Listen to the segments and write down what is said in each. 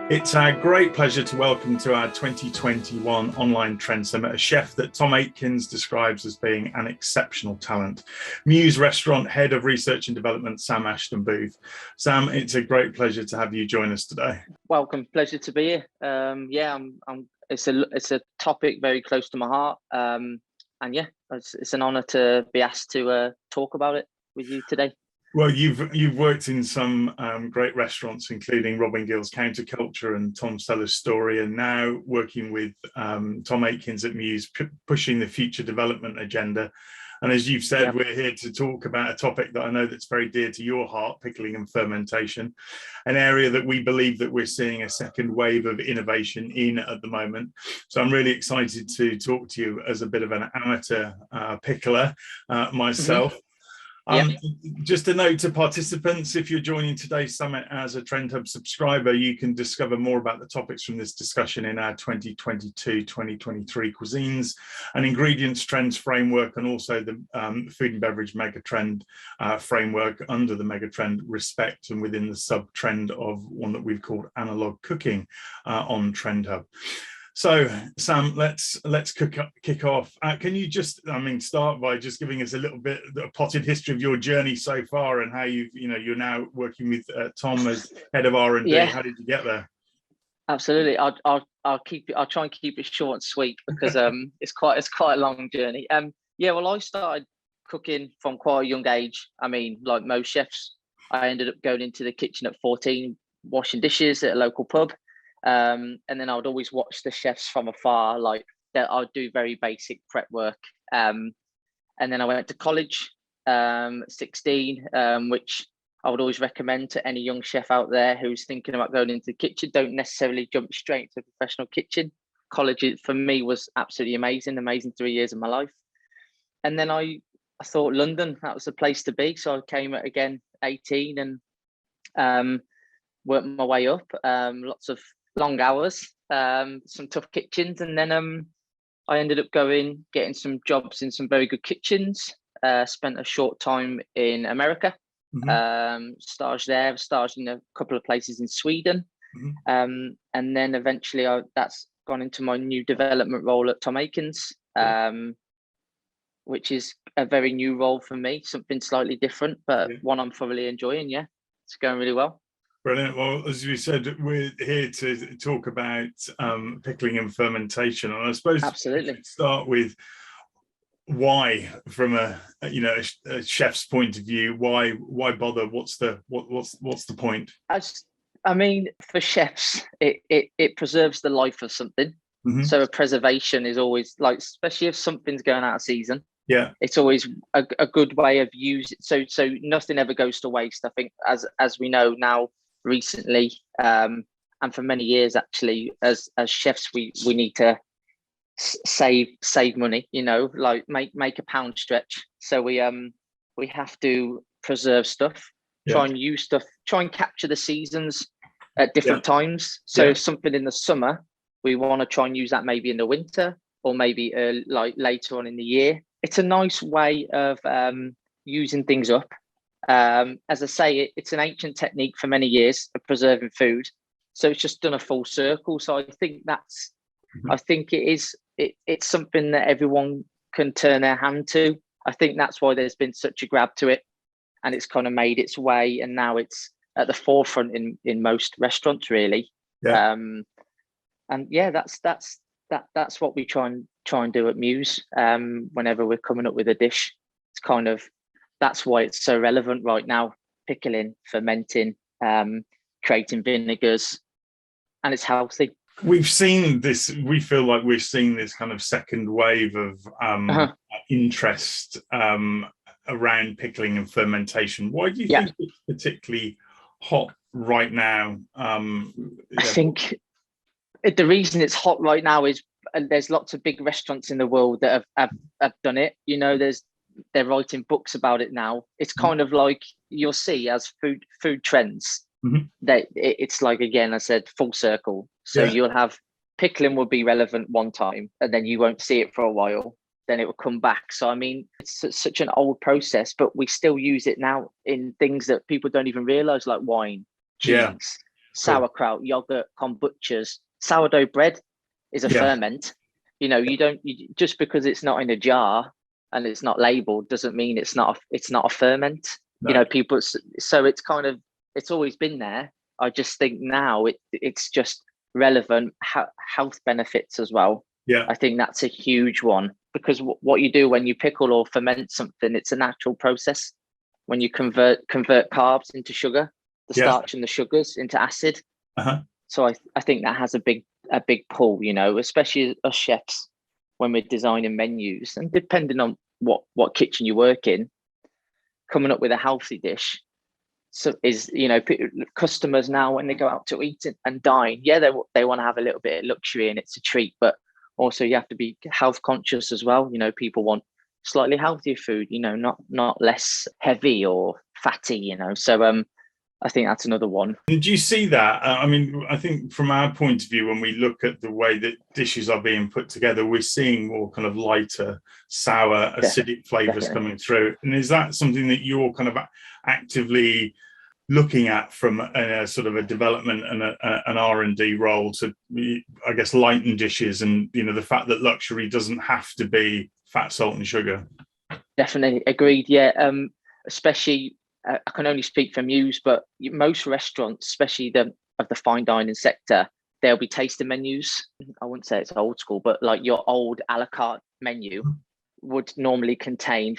It's our great pleasure to welcome to our 2021 Online Trend Summit a chef that Tom Aikens describes as being an exceptional talent. Muse restaurant head of research and development, Sam Ashton-Booth. Sam, it's a great pleasure to have you join us today. Welcome, pleasure to be here. It's a topic very close to my heart, and yeah, it's an honour to be asked to talk about it with you today. Well, you've worked in some great restaurants, including Robin Gill's Counterculture and Tom Seller's Story, and now working with Tom Aikens at Muse, pushing the future development agenda. And as you've said, We're here to talk about a topic that I know that's very dear to your heart, pickling and fermentation, an area that we believe that we're seeing a second wave of innovation in at the moment. So I'm really excited to talk to you as a bit of an amateur pickler myself. Just a note to participants, if you're joining today's summit as a Trend Hub subscriber, you can discover more about the topics from this discussion in our 2022-2023 cuisines and ingredients trends framework, and also the food and beverage megatrend framework under the megatrend respect and within the sub-trend of one that we've called analog cooking on Trend Hub. So, Sam, let's kick off. Can you just, start by just giving us a little bit of a potted history of your journey so far and how you're now working with Tom as head of R&D. Yeah. How did you get there? Absolutely. I'll try and keep it short and sweet because it's quite a long journey. Well, I started cooking from quite a young age. I mean, like most chefs, I ended up going into the kitchen at 14, washing dishes at a local pub. And then I would always watch the chefs from afar, like that. I'd do very basic prep work. And then I went to college, 16, which I would always recommend to any young chef out there who's thinking about going into the kitchen. Don't necessarily jump straight into a professional kitchen. College for me was absolutely amazing 3 years of my life. And then I thought London, that was the place to be. So I came at again 18 and worked my way up. Lots of long hours, some tough kitchens, and then I ended up getting some jobs in some very good kitchens. Spent a short time in America, staged there, staged in a couple of places in Sweden, and then eventually that's gone into my new development role at Tom Aikens, which is a very new role for me, something slightly different, but one I'm thoroughly enjoying. Yeah, it's going really well. Brilliant. Well, as we said, we're here to talk about pickling and fermentation, and I suppose absolutely start with why, from a chef's point of view, why bother? What's the point? I mean, for chefs, it preserves the life of something. So a preservation is always, like, especially if something's going out of season. Yeah, it's always a good way of using. So nothing ever goes to waste. I think as we know now, recently, and for many years actually, as chefs, we need to save money, like make a pound stretch. So we have to preserve stuff, try and use stuff, try and capture the seasons at different times. So if something in the summer, we want to try and use that maybe in the winter or maybe like later on in the year. It's a nice way of using things up. As I say, it's an ancient technique for many years of preserving food, so it's just done a full circle. So I think it's something that everyone can turn their hand to. I think that's why there's been such a grab to it, and it's kind of made its way, and now it's at the forefront in most restaurants, really. That's what we try and do at Muse. Whenever we're coming up with a dish, it's kind of, that's why it's so relevant right now. Pickling, fermenting, creating vinegars, and it's healthy. We've seen this. We feel like we're seeing this kind of second wave of interest around pickling and fermentation. Why do you think it's particularly hot right now? I think the reason it's hot right now is there's lots of big restaurants in the world that have done it. They're writing books about it now. It's kind of like you'll see as food trends. It's like, again, I said, full circle. So you'll have pickling will be relevant one time, and then you won't see it for a while. Then it will come back. So I mean, it's such an old process, but we still use it now in things that people don't even realize, like wine, cheese. sauerkraut, yogurt, kombuchas. Sourdough bread is a ferment. You know, just because it's not in a jar and it's not labeled doesn't mean it's not a ferment. No. You know, people. So it's kind of, it's always been there. I just think now it's just relevant health benefits as well. Yeah, I think that's a huge one, because what you do when you pickle or ferment something, it's a natural process. When you convert carbs into sugar, the starch and the sugars into acid. So I think that has a big pull, you know, especially us chefs when we're designing menus, and depending on what kitchen you work in, coming up with a healthy dish. So is, you know, customers now when they go out to eat and dine, they want to have a little bit of luxury and it's a treat, but also you have to be health conscious as well. You know, people want slightly healthier food, you know, not less heavy or fatty, you know. So I think that's another one. And do you see that? I mean, I think from our point of view, when we look at the way that dishes are being put together, we're seeing more kind of lighter, sour, acidic flavors coming through. And is that something that you're kind of actively looking at from a sort of a development and an R&D role to, I guess, lighten dishes, and, you know, the fact that luxury doesn't have to be fat, salt and sugar? Definitely agreed. Yeah. Especially, I can only speak for Muse, but most restaurants, especially of the fine dining sector, there'll be tasting menus. I wouldn't say it's old school, but like your old a la carte menu would normally contain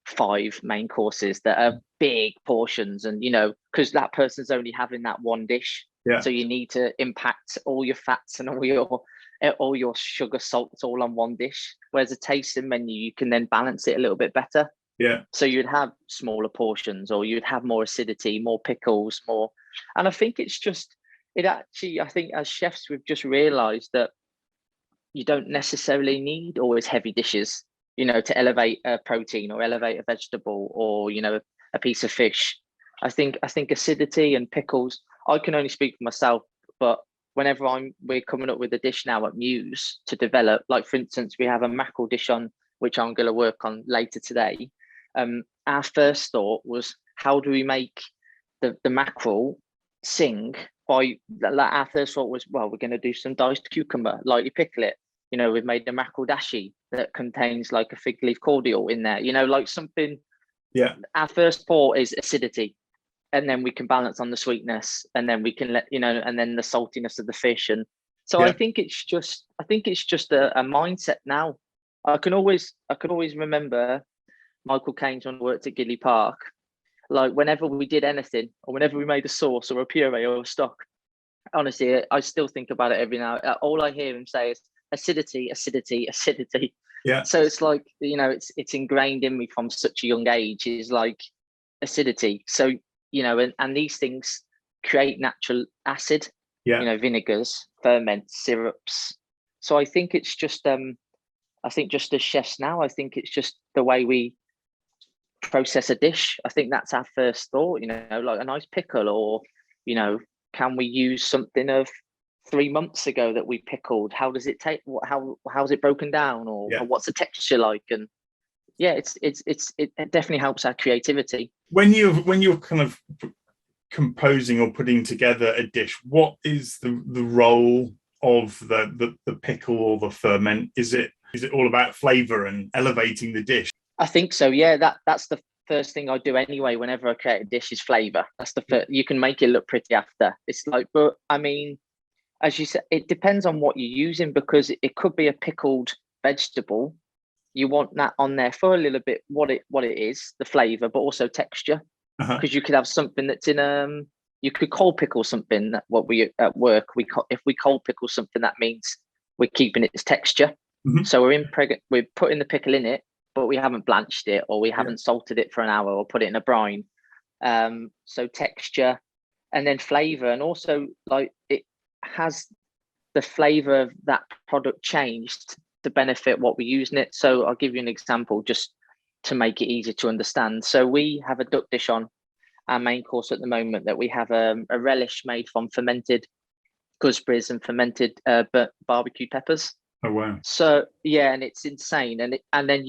5 main courses that are big portions, and, you know, because that person's only having that one dish. So you need to impact all your fats and all your sugar, salts all on one dish. Whereas a tasting menu, you can then balance it a little bit better. So you'd have smaller portions, or you'd have more acidity, more pickles, more. And I think I think as chefs, we've just realized that you don't necessarily need always heavy dishes, you know, to elevate a protein or elevate a vegetable or, you know, a piece of fish. I think acidity and pickles, I can only speak for myself, but whenever we're coming up with a dish now at Muse to develop, like for instance, we have a mackerel dish on, which I'm going to work on later today. Our first thought was, how do we make the mackerel sing? Our first thought was, well, we're going to do some diced cucumber, lightly pickle it. You know, we've made the mackerel dashi that contains like a fig leaf cordial in there, you know, like something. Our first thought is acidity, and then we can balance on the sweetness, and then we can and then the saltiness of the fish. And so I think it's just a mindset now. I could always remember Michael Caine's when I worked at Gidley Park, like whenever we did anything, or whenever we made a sauce or a puree or a stock, honestly, I still think about it every now. All I hear him say is acidity, acidity, acidity. So it's like, you know, it's ingrained in me from such a young age, is like acidity. So, you know, and these things create natural acid, you know, vinegars, ferments, syrups. So I think it's just, just as chefs now, I think it's just the way we process a dish. I think that's our first thought, you know, like a nice pickle, or, you know, can we use something of 3 months ago that we pickled? How does it take? How's it broken down, or what's the texture like? And it definitely helps our creativity. When you're kind of composing or putting together a dish, what is the role of the pickle or the ferment? Is it all about flavor and elevating the dish? I think so. Yeah, that's the first thing I do anyway. Whenever I create a dish, is flavor. That's the first. You can make it look pretty after. It's like, but I mean, as you said, it depends on what you're using, because it could be a pickled vegetable. You want that on there for a little bit, what it is, the flavor, but also texture. Because you could have something that's in you could cold pickle something. That what we at work if we cold pickle something, that means we're keeping its texture. So we're putting the pickle in it, but we haven't blanched it, or we haven't salted it for an hour, or put it in a brine. So texture, and then flavor, and also like it has the flavor of that product changed to benefit what we're using it. So I'll give you an example just to make it easier to understand. So we have a duck dish on our main course at the moment, that we have a relish made from fermented gooseberries and fermented barbecue peppers. Oh wow! So yeah, and it's insane. And then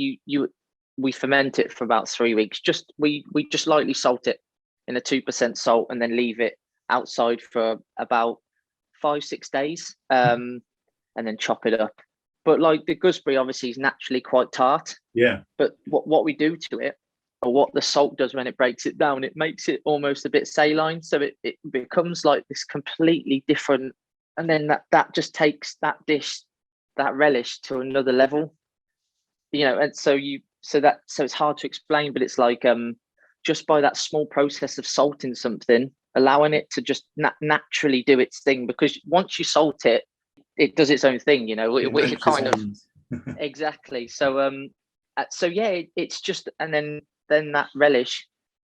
we ferment it for about 3 weeks. We just lightly salt it in a 2% salt, and then leave it outside for about 5-6 days, and then chop it up. But like the gooseberry obviously is naturally quite tart. Yeah. But what we do to it, or what the salt does when it breaks it down, it makes it almost a bit saline. So it becomes like this completely different, and then that just takes that dish, that relish, to another level. And so it's hard to explain, but it's like just by that small process of salting something, allowing it to just naturally do its thing, because once you salt it, it does its own thing, it kind of exactly. So yeah, it's just, and then that relish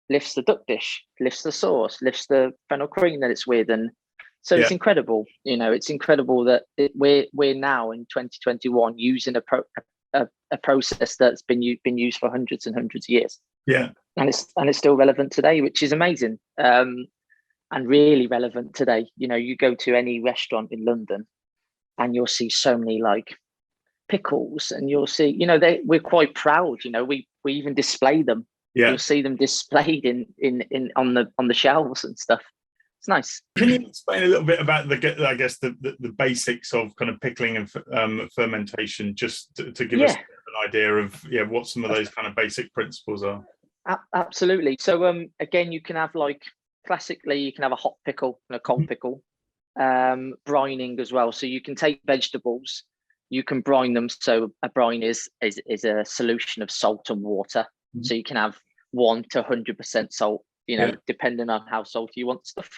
lifts the duck dish, lifts the sauce, lifts the fennel cream that it's with, and so it's incredible. It's incredible that we're now in 2021 using a process that's been used for hundreds and hundreds of years. Yeah, and it's still relevant today, which is amazing, and really relevant today. You go to any restaurant in London, and you'll see so many like pickles, and you'll see, we're quite proud. We even display them. Yeah, you'll see them displayed in on the shelves and stuff. It's nice. Can you explain a little bit about the basics of kind of pickling and fermentation, just to give us an idea of what some of those kind of basic principles are? Absolutely. So again, you can have classically, you can have a hot pickle and a cold pickle, brining as well. So you can take vegetables, you can brine them. So a brine is a solution of salt and water. So you can have 1 to 100% salt, depending on how salty you want stuff.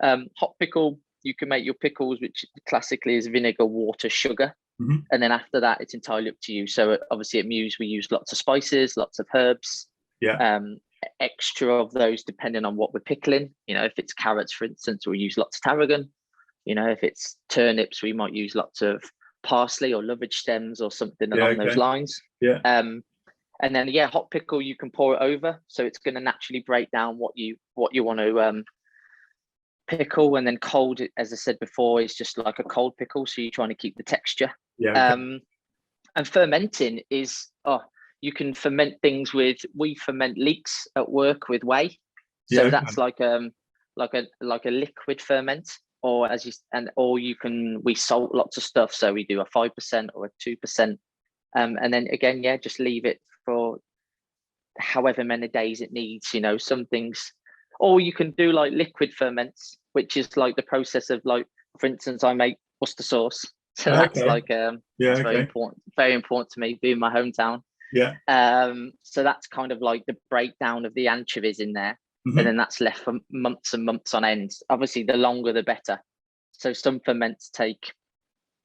Hot pickle, you can make your pickles, which classically is vinegar, water, sugar. And then after that, it's entirely up to you. So obviously at Muse, we use lots of spices, lots of herbs, extra of those depending on what we're pickling. If it's carrots, for instance, we'll use lots of tarragon. If it's turnips, we might use lots of parsley or lovage stems or something along those lines. And then hot pickle, you can pour it over, so it's going to naturally break down what you want to pickle. And then cold, as I said before, is just like a cold pickle, so you're trying to keep the texture. And fermenting is you can ferment things we ferment leeks at work with whey, so that's like a liquid ferment, or we salt lots of stuff, so we do a 5% or a 2%, and then again just leave it for however many days it needs. Some things, or you can do like liquid ferments, which is like the process of, like, for instance, I make Worcester sauce, so that's that's very important to me, being my hometown. So that's kind of like the breakdown of the anchovies in there, and then that's left for months and months on end. Obviously the longer the better, so some ferments take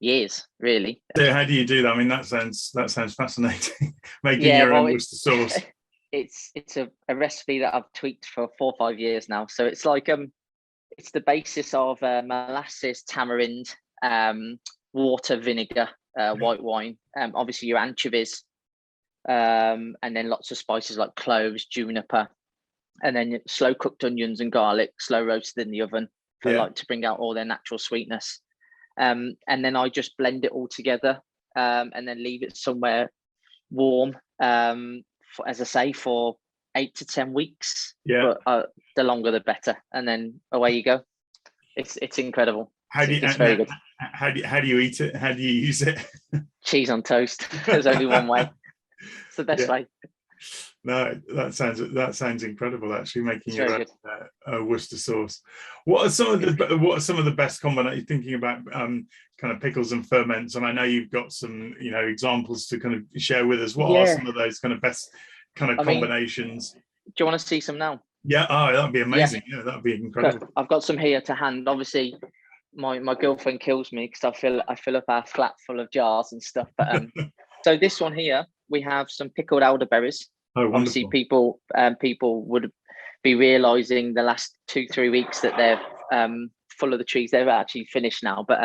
years, really. So how do you do that? I mean, that sounds fascinating. Making your own Worcester sauce. It's a recipe that I've tweaked for 4 or 5 years now. So it's like it's the basis of molasses, tamarind, water, vinegar, white wine, obviously your anchovies, and then lots of spices like cloves, juniper, and then slow cooked onions and garlic, slow roasted in the oven to bring out all their natural sweetness. And then I just blend it all together, and then leave it somewhere warm, as I say, for 8 to 10 weeks. But the longer the better, and then away you go. It's incredible. It's very good. How do you eat it? How do you use it? Cheese on toast. There's only one way. It's the best way. No, that sounds incredible. Actually, making your own Worcester sauce. What are some of the best combinations? Thinking about kind of pickles and ferments, and I know you've got some examples to kind of share with us. What are some of those kind of best kind of combinations? Do you want to see some now? Yeah. Oh, that'd be amazing. Yeah, that'd be incredible. I've got some here to hand. Obviously, my girlfriend kills me because I fill up our flat full of jars and stuff. But so this one here, we have some pickled elderberries. Oh, obviously, people would be realizing the last 2-3 weeks that they're full of the trees. They're actually finished now, but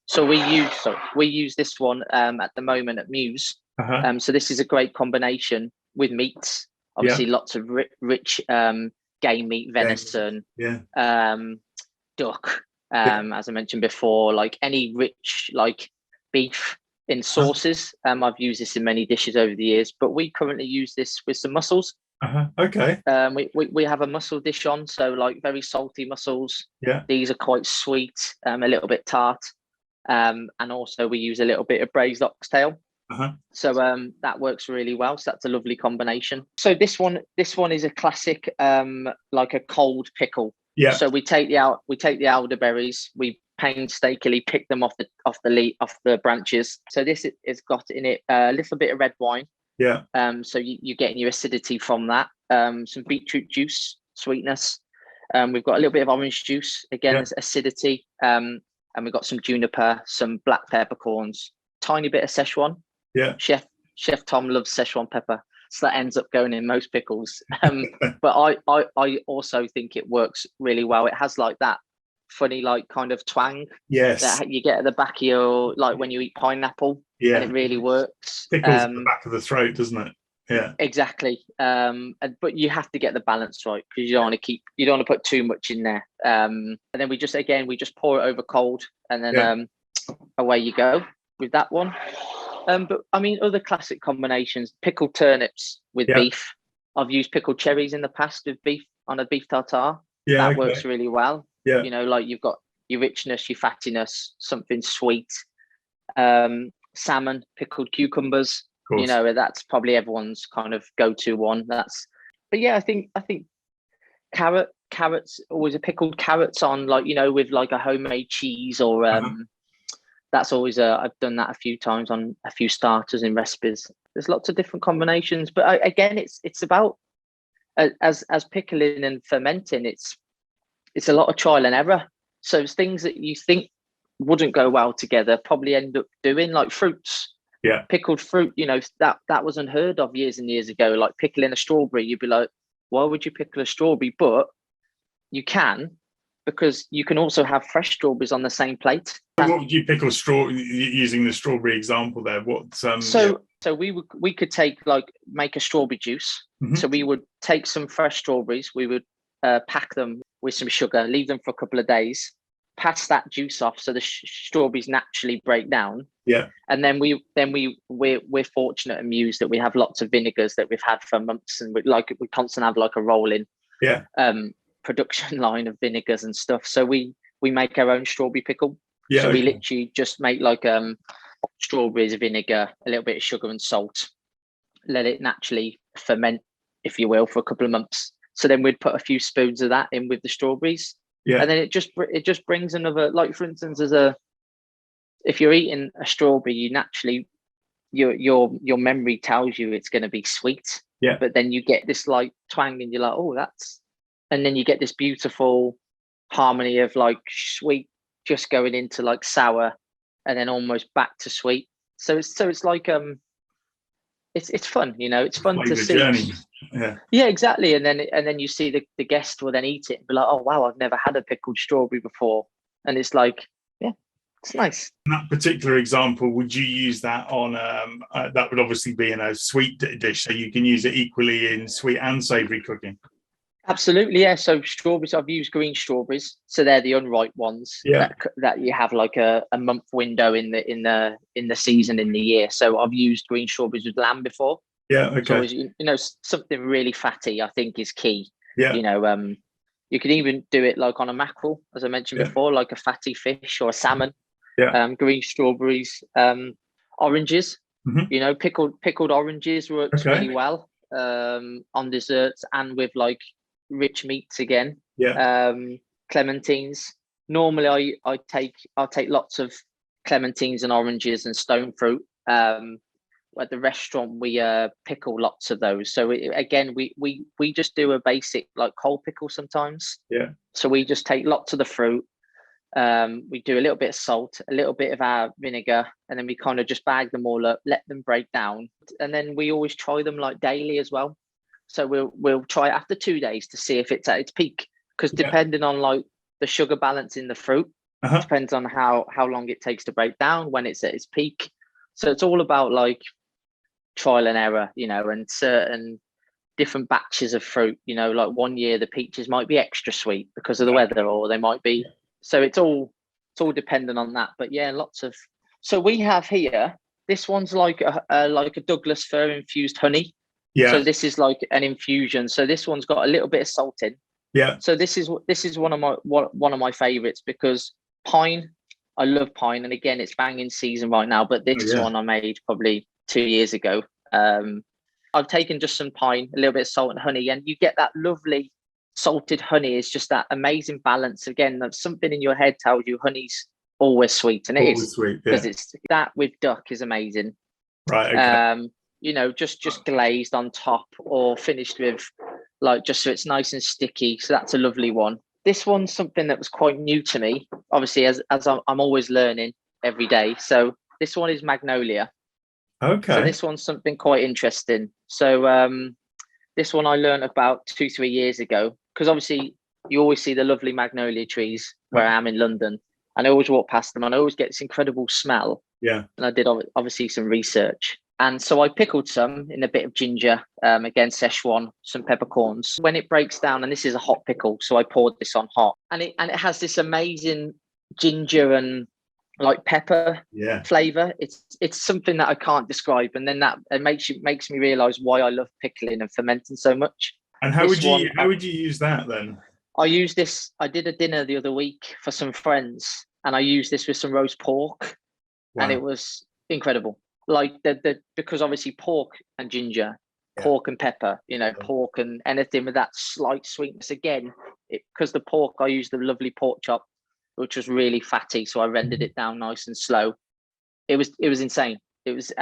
so we use this one at the moment at Muse. So this is a great combination with meats. Obviously, lots of rich game meat, venison, duck. As I mentioned before, like any rich like beef in sauces. I've used this in many dishes over the years, but we currently use this with some mussels. Okay. We have a mussel dish on, so like very salty mussels. Yeah. These are quite sweet, a little bit tart, and also we use a little bit of braised oxtail. So that works really well. So that's a lovely combination. So this one is a classic, like a cold pickle. Yeah. So we take the elderberries, we painstakingly pick them off the branches. So this has got in it a little bit of red wine. Yeah. So you're getting your acidity from that. Some beetroot juice, sweetness. We've got a little bit of orange juice, again, there's acidity. And we've got some juniper, some black peppercorns, tiny bit of Szechuan. Yeah. Chef Tom loves Szechuan pepper, so that ends up going in most pickles. But I also think it works really well. It has like that funny, like kind of twang that you get at the back of your, like when you eat pineapple. Yeah. And it really works. Tickles at the back of the throat, doesn't it? Yeah. Exactly. But you have to get the balance right, because you don't want to put too much in there. And then we just pour it over cold, and then away you go with that one. But I mean, other classic combinations: pickled turnips with beef. I've used pickled cherries in the past with beef on a beef tartare. That works really well. Yeah. You know, like you've got your richness, your fattiness, something sweet. Salmon, pickled cucumbers. You know, that's probably everyone's kind of go-to one. But yeah, I think carrots, always a pickled carrots on, like, you know, with like a homemade cheese or that's always I've done that a few times on a few starters in recipes. There's lots of different combinations, but again, it's about as pickling and fermenting. It's a lot of trial and error. So it's things that you think wouldn't go well together probably end up doing, like fruits. Yeah. Pickled fruit, you know, that was unheard of years and years ago. Like pickling a strawberry, you'd be like, why would you pickle a strawberry? But you can, because you can also have fresh strawberries on the same plate. What would you pickle using the strawberry example there? So we could make a strawberry juice. So we would take some fresh strawberries, we would pack them with some sugar, leave them for a couple of days, pass that juice off so the strawberries naturally break down. Yeah. And then we're fortunate at Muse that we have lots of vinegars that we've had for months, and we constantly have like a rolling production line of vinegars and stuff. So we make our own strawberry pickle. Yeah. So we literally just make like strawberries, vinegar, a little bit of sugar and salt, let it naturally ferment, if you will, for a couple of months. So then we'd put a few spoons of that in with the strawberries. Yeah. And then it just brings another, like, for instance, if you're eating a strawberry, you naturally, your memory tells you it's going to be sweet. Yeah. But then you get this like twang and you're like, oh, and then you get this beautiful harmony of like sweet just going into like sour and then almost back to sweet. So it's like it's fun, you know, it's fun to see. Journey. Yeah, exactly. And then you see the guest will then eat it and be like, oh wow, I've never had a pickled strawberry before. And it's like, yeah, it's nice. In that particular example, would you use that on that would obviously be in a sweet dish, so you can use it equally in sweet and savory cooking? Absolutely, yeah. So strawberries, I've used green strawberries, so they're the unripe ones. Yeah. That you have like a month window in the season in the year. So I've used green strawberries with lamb before. Yeah, okay. So, you know, something really fatty, I think, is key. Yeah. You know, you can even do it like on a mackerel, as I mentioned before, like a fatty fish or a salmon. Yeah. Green strawberries, oranges. Mm-hmm. You know, pickled oranges works really well on desserts and with like rich meats again. Yeah. Clementines. Normally I'll take lots of clementines and oranges and stone fruit. At the restaurant we pickle lots of those. So we just do a basic like cold pickle sometimes. Yeah. So we just take lots of the fruit. We do a little bit of salt, a little bit of our vinegar, and then we kind of just bag them all up, let them break down, and then we always try them like daily as well. So we'll try after 2 days to see if it's at its peak, because depending on like the sugar balance in the fruit, depends on how long it takes to break down when it's at its peak. So it's all about like trial and error, you know, and certain different batches of fruit. You know, like 1 year the peaches might be extra sweet because of the weather, or they might be. So it's all dependent on that. But yeah, lots of. So we have here. This one's like a Douglas fir infused honey. Yeah. So this is like an infusion. So this one's got a little bit of salt in. Yeah. So this is one of my favorites, because pine, I love pine, and again, it's banging season right now. But this one I made probably 2 years ago. I've taken just some pine, a little bit of salt and honey, and you get that lovely salted honey. It's just that amazing balance. Again, that something in your head tells you honey's always sweet, and it Always is sweet, because it's that with duck is amazing. Right. Okay. You know, just glazed on top or finished with like just so it's nice and sticky. So that's a lovely one. This one's something that was quite new to me, obviously, as I'm always learning every day. So this one is Magnolia. Okay. So this one's something quite interesting. So this one I learned about 2-3 years ago, because obviously you always see the lovely magnolia trees where I am in London, and I always walk past them and I always get this incredible smell. Yeah. And I did obviously some research. And so I pickled some in a bit of ginger, again, Szechuan, some peppercorns. When it breaks down, and this is a hot pickle, so I poured this on hot, and it has this amazing ginger and like pepper flavor. It's something that I can't describe, and then that it makes me realize why I love pickling and fermenting so much. And how would you use that then? I used this. I did a dinner the other week for some friends, and I used this with some roast pork, and it was incredible. Like because obviously pork and ginger, pork and pepper, you know, pork and anything with that slight sweetness. Again, because the pork, I used the lovely pork chop, which was really fatty, so I rendered it down nice and slow. It was insane. It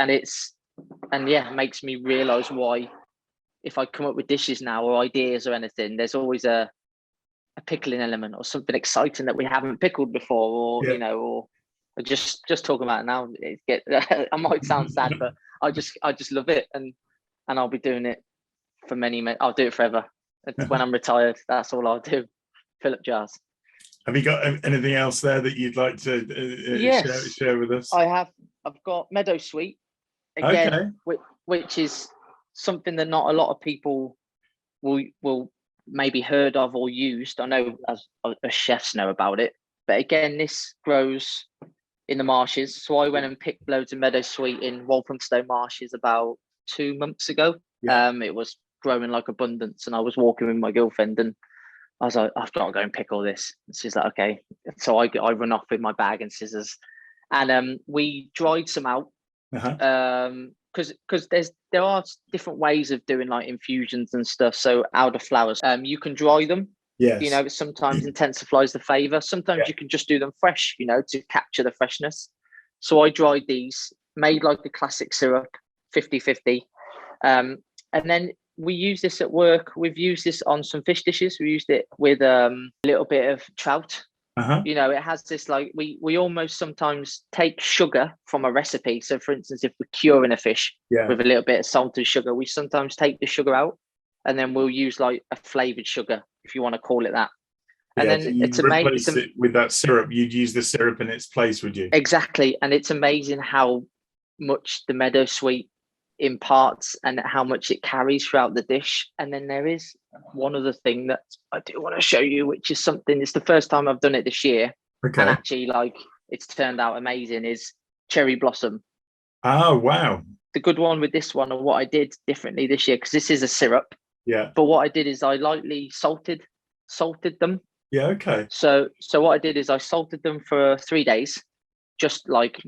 makes me realize why, if I come up with dishes now or ideas or anything, there's always a pickling element or something exciting that we haven't pickled before, or you know, or just talking about it now, I might sound sad, but I just love it, and I'll be doing it for many. I'll do it forever. When I'm retired, that's all I'll do. Fill up jars. Have you got anything else there that you'd like to share with us? I have. I've got meadow sweet again, which is something that not a lot of people will maybe heard of or used. I know as chefs know about it, but again, this grows in the marshes. So I went and picked loads of meadow sweet in Walthamstow marshes about 2 months ago. It was growing like abundance, and I was walking with my girlfriend, and I was like, I've got to go and pickle this. And she's like, okay. So I run off with my bag and scissors, and we dried some out. Because there are different ways of doing like infusions and stuff. So elderflowers, you can dry them. Yes. You know, it sometimes intensifies the flavor. Sometimes you can just do them fresh, you know, to capture the freshness. So I dried these, made like a classic syrup, 50-50. And then we use this at work. We've used this on some fish dishes. We used it with a little bit of trout. You know, it has this like, we almost sometimes take sugar from a recipe. So for instance, if we're curing a fish with a little bit of salt and sugar, we sometimes take the sugar out, and then we'll use like a flavored sugar, if you want to call it that. And then it's amazing. Replace it with that syrup. You'd use the syrup in its place, would you? Exactly. And it's amazing how much the meadow sweet imparts and how much it carries throughout the dish. And then there is one other thing that I do want to show you, which is something, it's the first time I've done it this year. And actually, like, it's turned out amazing, is cherry blossom. Oh, wow. The good one with this one, and what I did differently this year, because this is a syrup. Yeah. But what I did is I lightly salted them. Yeah, okay. So what I did is I salted them for 3 days, just like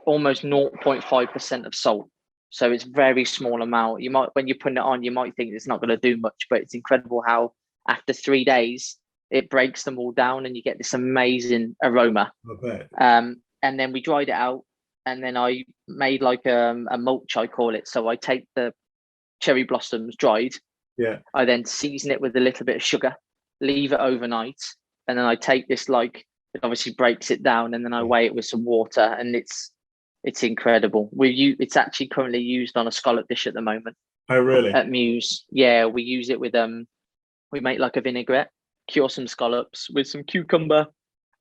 almost 0.5% of salt. So it's very small amount. You might, when you're putting it on, you might think it's not going to do much, but it's incredible how after 3 days it breaks them all down and you get this amazing aroma. And then we dried it out, and then I made like a mulch, I call it. So I take the cherry blossoms dried. Yeah. I then season it with a little bit of sugar, leave it overnight, and then I take this, like, it obviously breaks it down, and then I weigh it with some water, and it's incredible. It's actually currently used on a scallop dish at the moment. Oh, really? At Muse. Yeah, we use it with we make like a vinaigrette, cure some scallops with some cucumber,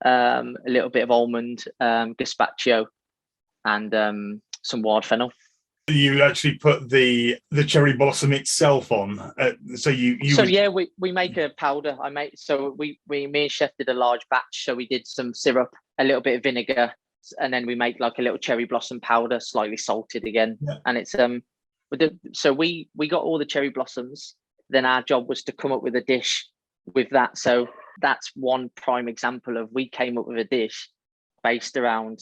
a little bit of almond, gazpacho, and some wild fennel. You actually put the cherry blossom itself on, we make a powder. Me and Chef did a large batch, so we did some syrup, a little bit of vinegar, and then we make like a little cherry blossom powder, slightly salted again. And So we got all the cherry blossoms. Then our job was to come up with a dish with that. So that's one prime example of we came up with a dish based around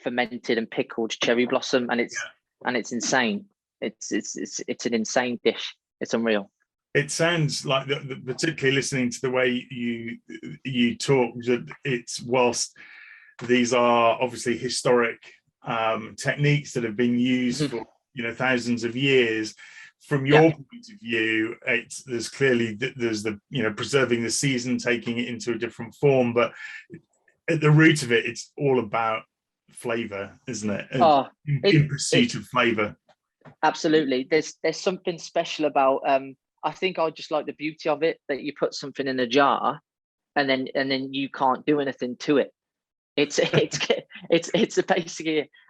fermented and pickled cherry blossom, and it's insane. It's an insane dish. It's unreal. It sounds like, particularly listening to the way you talk, that it's, whilst these are obviously historic techniques that have been used for thousands of years, from your point of view, there's clearly there's the preserving the season, taking it into a different form, but at the root of it, it's all about flavor, isn't it? In pursuit of flavor. Absolutely. There's something special about I think I just like the beauty of it, that you put something in a jar and then you can't do anything to it. It's basically,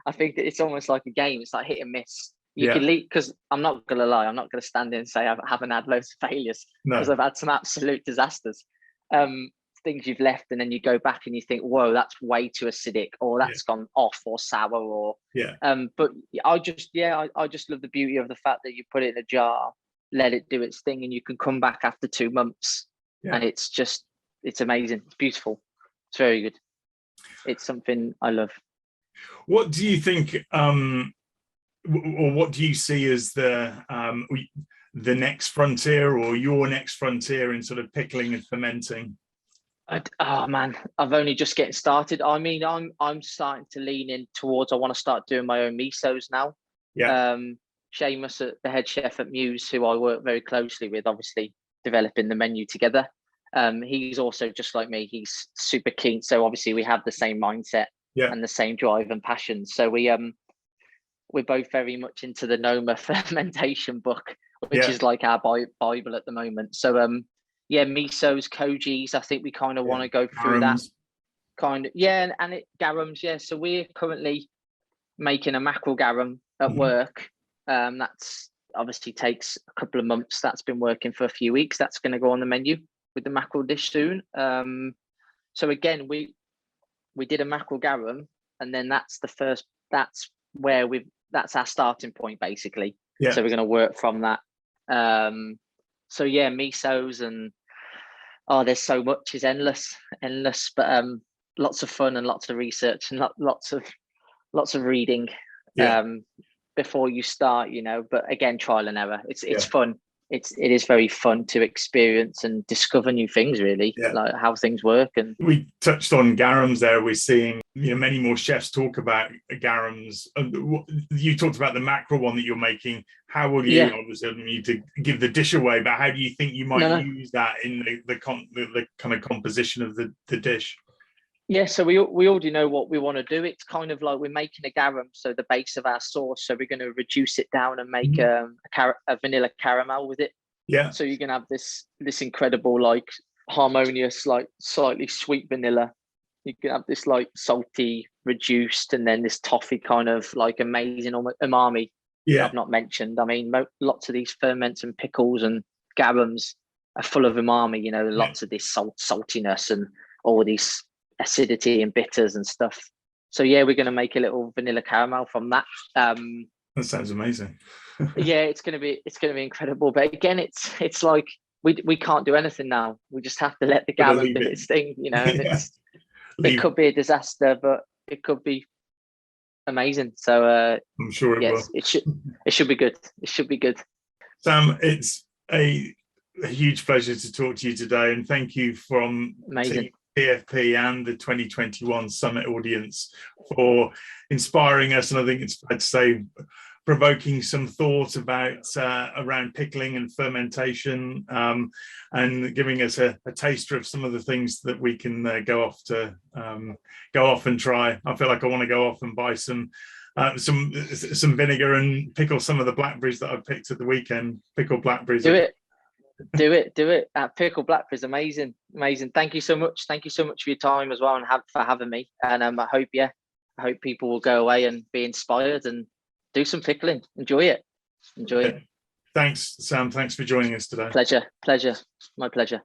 I think that it's almost like a game. It's like hit and miss. You can leave, because I'm not gonna lie, I'm not gonna stand in and say I haven't had loads of failures, because I've had some absolute disasters. Things you've left and then you go back and you think, whoa, that's way too acidic, or that's gone off or sour, or but I just love the beauty of the fact that you put it in a jar, let it do its thing, and you can come back after 2 months and it's amazing. It's beautiful. It's very good. It's something I love. What do you think, or what do you see as the next frontier, or your next frontier in sort of pickling and fermenting? Oh man, I've only just getting started. I mean, I'm starting to lean in towards, I want to start doing my own misos now. Seamus, the head chef at Muse, who I work very closely with, obviously developing the menu together. He's also just like me. He's super keen. So obviously we have the same mindset and the same drive and passion. So we're both very much into the Noma fermentation book, which is like our Bible at the moment. So misos, kojis, I think we kind of want to go through that kind of, and it garums. So we're currently making a mackerel garum at work. That's obviously takes a couple of months. That's been working for a few weeks. That's going to go on the menu with the mackerel dish soon. So again, we did a mackerel garum, and then that's our starting point basically. So we're going to work from that. Misos, and there's so much, is endless, but lots of fun and lots of research and lots of reading before you start, but again, trial and error. It's fun. It is very fun to experience and discover new things, really, like how things work. And we touched on garums there. We're seeing many more chefs talk about garums. You talked about the mackerel one that you're making. How will you, obviously I don't need to give the dish away, but how do you think you might use that in the kind of composition of the dish? So we already know what we want to do. It's kind of like we're making a garum, so the base of our sauce. So we're going to reduce it down and make a vanilla caramel with it. So you're going to have this incredible, like harmonious, like slightly sweet vanilla. You can have this like salty, reduced, and then this toffee kind of like amazing umami. I've not mentioned. I mean, lots of these ferments and pickles and garums are full of umami. Lots of this saltiness and all these acidity and bitters and stuff. So we're going to make a little vanilla caramel from that. That sounds amazing. It's going to be incredible. But again, it's like we can't do anything now. We just have to let the garum do its thing. And it could be a disaster, but it could be amazing. So I'm sure it will. It should be good. It should be good. Sam, it's a huge pleasure to talk to you today, and thank you from amazing. PFP and the 2021 Summit audience for inspiring us, and I think it's fair to say provoking some thought about around pickling and fermentation, and giving us a taster of some of the things that we can go off and try. I feel like I want to go off and buy some vinegar and pickle some of the blackberries that I picked at the weekend. Pickled blackberries. Do it. Pickled blackberries, amazing. Thank you so much for your time as well, and for having me. And I hope people will go away and be inspired and do some pickling. Enjoy it. Thanks, Sam. Thanks for joining us today. Pleasure. My pleasure.